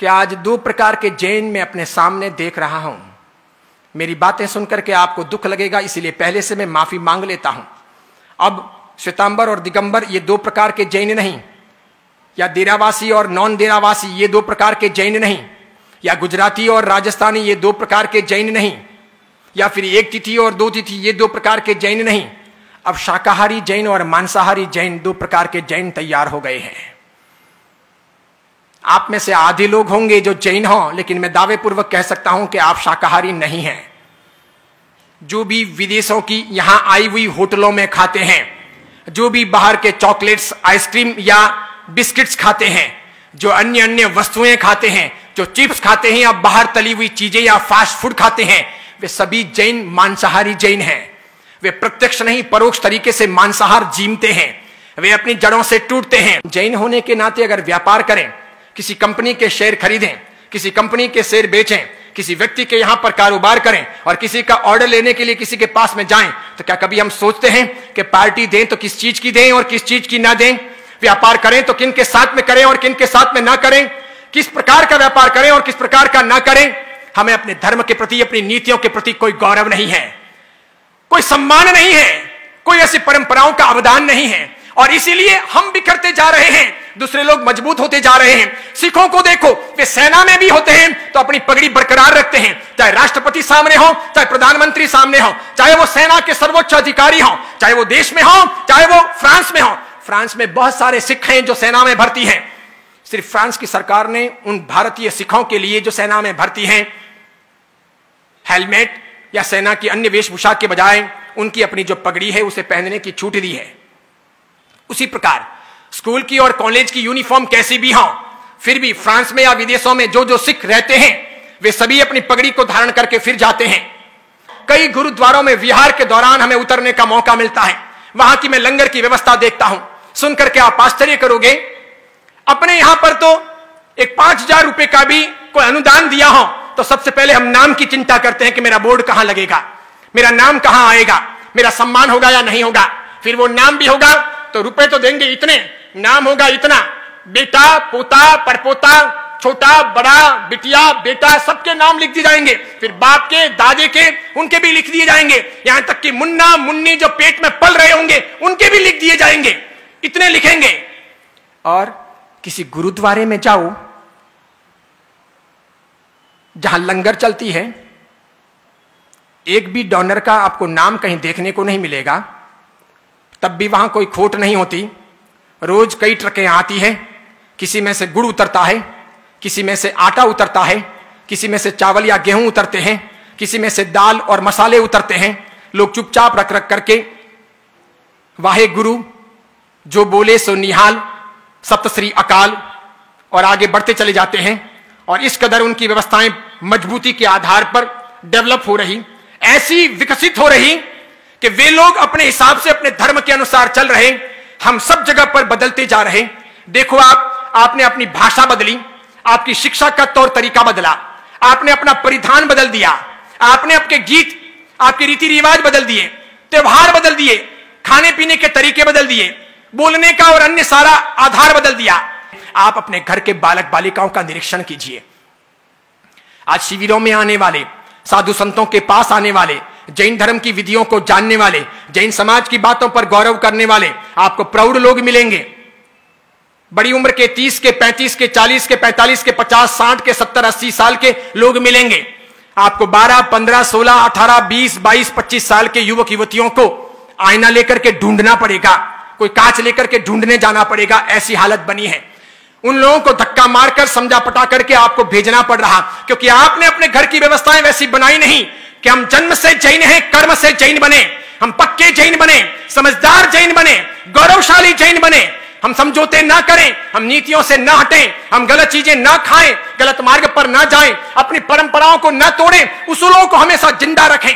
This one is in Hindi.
कि आज दो प्रकार के जैन मैं अपने सामने देख रहा हूं। मेरी बातें सुनकर के आपको दुख लगेगा, इसलिए पहले से मैं माफी मांग लेता हूं। अब श्वेतांबर और दिगंबर ये दो प्रकार के जैन नहीं, या देरावासी और नॉन देरावासी ये दो प्रकार के जैन नहीं, या गुजराती और राजस्थानी ये दो प्रकार के जैन नहीं, या फिर एक तिथि और दो तिथि ये दो प्रकार के जैन नहीं। अब शाकाहारी जैन और मांसाहारी जैन दो प्रकार के जैन तैयार हो गए हैं। आप में से आधे लोग होंगे जो जैन हों, लेकिन मैं दावे पूर्वक कह सकता हूं कि आप शाकाहारी नहीं हैं। जो भी विदेशों की यहां आई हुई होटलों में खाते हैं, जो भी बाहर के चॉकलेट्स, आइसक्रीम या बिस्किट्स खाते हैं, जो अन्य अन्य वस्तुएं खाते हैं, जो चिप्स खाते हैं या बाहर तली हुई चीजें या फास्ट फूड खाते हैं, वे सभी जैन मांसाहारी जैन हैं। वे प्रत्यक्ष नहीं परोक्ष तरीके से मांसाहार जीमते हैं, वे अपनी जड़ों से टूटते हैं। जैन होने के नाते अगर व्यापार करें, किसी कंपनी के शेयर खरीदें, किसी कंपनी के शेयर बेचें, किसी व्यक्ति के यहां पर कारोबार करें और किसी का ऑर्डर लेने के लिए किसी के पास में जाएं, तो क्या कभी हम सोचते हैं कि पार्टी दें तो किस चीज की दें और किस चीज की ना दें? व्यापार करें तो किन के साथ में करें और किन के साथ में ना करें? किस प्रकार का व्यापार करें और किस प्रकार का ना करें? हमें अपने धर्म के प्रति, अपनी नीतियों के प्रति कोई गौरव नहीं है, कोई सम्मान नहीं है, कोई ऐसी परंपराओं का अवदान नहीं है, और इसीलिए हम बिखरते जा रहे हैं, दूसरे लोग मजबूत होते जा रहे हैं। सिखों को देखो, वे सेना में भी होते हैं तो अपनी पगड़ी बरकरार रखते हैं, चाहे राष्ट्रपति सामने हो, चाहे प्रधानमंत्री सामने हो, चाहे वो सेना के सर्वोच्च अधिकारी हो, चाहे वो देश में हो, चाहे वो फ्रांस में हो। फ्रांस में बहुत सारे सिख हैं जो सेना में भर्ती हैं। सिर्फ फ्रांस की सरकार ने उन भारतीय सिखों के लिए जो सेना में भर्ती हैं, हेलमेट या सेना की अन्य वेशभूषा के बजाय उनकी अपनी जो पगड़ी है उसे पहनने की छूट दी है। उसी प्रकार स्कूल की और कॉलेज की यूनिफॉर्म कैसी भी हो, फिर भी फ्रांस में या विदेशों में जो जो सिख रहते हैं वे सभी अपनी पगड़ी को धारण करके फिर जाते हैं। कई गुरुद्वारों में विहार के दौरान हमें उतरने का मौका मिलता है, वहां की मैं लंगर की व्यवस्था देखता हूं, सुनकर के आप आश्चर्य करोगे। अपने यहां पर तो एक 5,000 रुपए का भी कोई अनुदान दिया हो तो सबसे पहले हम नाम की चिंता करते हैं कि मेरा बोर्ड कहां लगेगा, मेरा नाम कहां आएगा, मेरा सम्मान होगा या नहीं होगा। फिर वो नाम भी होगा तो रुपए तो देंगे इतने, नाम होगा इतना। बेटा, पोता, परपोता, छोटा, बड़ा, बिटिया, बेटा, सबके नाम लिख दिए जाएंगे। फिर बाप के, दादे के, उनके भी लिख दिए जाएंगे। यहां तक कि मुन्ना मुन्नी जो पेट में पल रहे होंगे उनके भी लिख दिए जाएंगे। इतने लिखेंगे। और किसी गुरुद्वारे में जाओ जहां लंगर चलती है, एक भी डोनर का आपको नाम कहीं देखने को नहीं मिलेगा, तब भी वहां कोई खोट नहीं होती। रोज कई ट्रकें आती हैं, किसी में से गुड़ उतरता है, किसी में से आटा उतरता है, किसी में से चावल या गेहूं उतरते हैं, किसी में से दाल और मसाले उतरते हैं। लोग चुपचाप रख रख करके वाहे गुरु, जो बोले सो निहाल, सप्त श्री अकाल, और आगे बढ़ते चले जाते हैं। और इस कदर उनकी व्यवस्थाएं मजबूती के आधार पर डेवलप हो रही, ऐसी विकसित हो रही कि वे लोग अपने हिसाब से अपने धर्म के अनुसार चल रहे, हम सब जगह पर बदलते जा रहे। देखो आपने अपनी भाषा बदली, आपकी शिक्षा का तौर तरीका बदला, आपने अपना परिधान बदल दिया, आपने अपने गीत, आपके रीति रिवाज बदल दिए, त्योहार बदल दिए, खाने पीने के तरीके बदल दिए, बोलने का और अन्य सारा आधार बदल दिया। आप अपने घर के बालक बालिकाओं का निरीक्षण कीजिए। आज शिविरों में आने वाले, साधु संतों के पास आने वाले, जैन धर्म की विधियों को जानने वाले, जैन समाज की बातों पर गौरव करने वाले आपको प्रौढ़ लोग मिलेंगे। बड़ी उम्र के 30 के, 35 के, 40 के, 45 के, 50, 60 के, 70, 80 साल के लोग मिलेंगे। आपको 12, 15, 16, 18, 20, 22, 25 साल के युवक युवतियों को आईना लेकर के ढूंढना पड़ेगा, कोई कांच लेकर के ढूंढने जाना पड़ेगा। ऐसी हालत बनी है। उन लोगों को धक्का मारकर, समझा पटा करके आपको भेजना पड़ रहा, क्योंकि आपने अपने घर की व्यवस्थाएं वैसी बनाई नहीं कि हम जन्म से जैन हैं, कर्म से जैन बने, हम पक्के जैन बने, समझदार जैन बने, गौरवशाली जैन बने। हम समझौते ना करें, हम नीतियों से ना हटें, हम गलत चीजें ना खाएं, गलत मार्ग पर ना जाएं, अपनी परंपराओं को ना तोड़ें, उसूलों को हमेशा जिंदा रखें।